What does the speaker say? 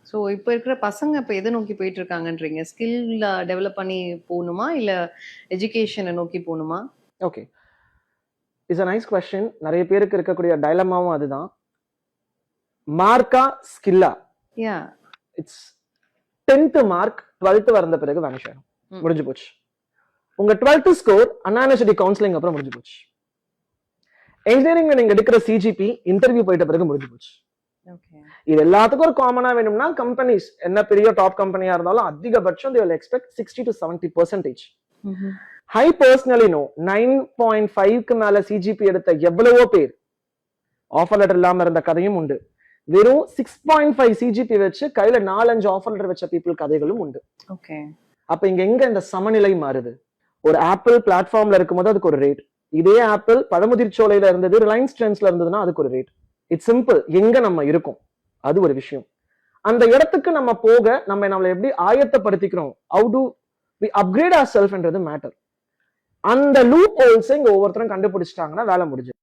So இப்போ இருக்கிற பசங்க இப்போ எதை நோக்கி போயிட்டு இருக்காங்கன்றீங்க? ஸ்கில் டெவலப் பண்ணி போகணுமா? இல்ல எஜுகேஷனை நோக்கி போகணுமா? Okay, it's a nice question. நிறைய பேருக்கு இருக்கக்கூடிய டைலமாவும் அதுதான். மார்க்கா ஸ்கில்லா? யா. இட்ஸ் 10th மார்க் 12th வந்த பிறகு வேனிஷ் ஆகும். முடிஞ்சு போச்சு. உங்க 12th ஸ்கோர் அண்ணா யூனிவர்சிட்டி கவுன்சிலிங் அப்புறம் முடிஞ்சு போச்சு. இன்ஜினியரிங்ல நீங்க எடுக்கிற சிஜிபி இன்டர்வியூ போயிட்ட பிறகு முடிஞ்சு போச்சு. இது எல்லாத்துக்கும் ஒரு காமனா வேணும்னா கம்பெனிஸ் என்ன பெரிய டாப் கம்பெனியா இருந்தாலும் அதிகபட்சம் they will expect 60 to 70%. Hi personally no 9.5க்கு மேல சிஜிபி எடுத்த எவ்வளவோ பேர் ஆஃபர் லெட்டர் இல்லாம இருந்த கதையும் உண்டு. வெறும் 6.5 சிஜிபி வச்சு கையில 4-5 ஆஃபர் லெட்டர் வச்ச பீப்புள் கதைகளும் உண்டு. அப்ப இங்க எங்க இந்த சமநிலை மாறுது? ஒரு ஆப்பிள் பிளாட்ஃபார்ம்ல இருக்கும்போது அதுக்கு ஒரு ரேட், இதே ஆப்பிள் பழமுதிர்ச்சோலையில இருந்தது ரிலையன்ஸ் ட்ரெண்ட்ஸ்ல இருந்ததுன்னா அதுக்கு ஒரு ரேட். It's simple. எங்க நம்ம இருக்கோம் அது ஒரு விஷயம். அந்த இடத்துக்கு நம்ம போக நம்மளை எப்படி ஆயத்தப்படுத்திக்கிறோம், how do we upgrade ourselves என்றது மேட்டர். அந்த லூப் ஹோல்ஸ் இங்க ஒவ்வொருத்தரும் கண்டுபிடிச்சிட்டாங்கன்னா வேலை முடிஞ்சு.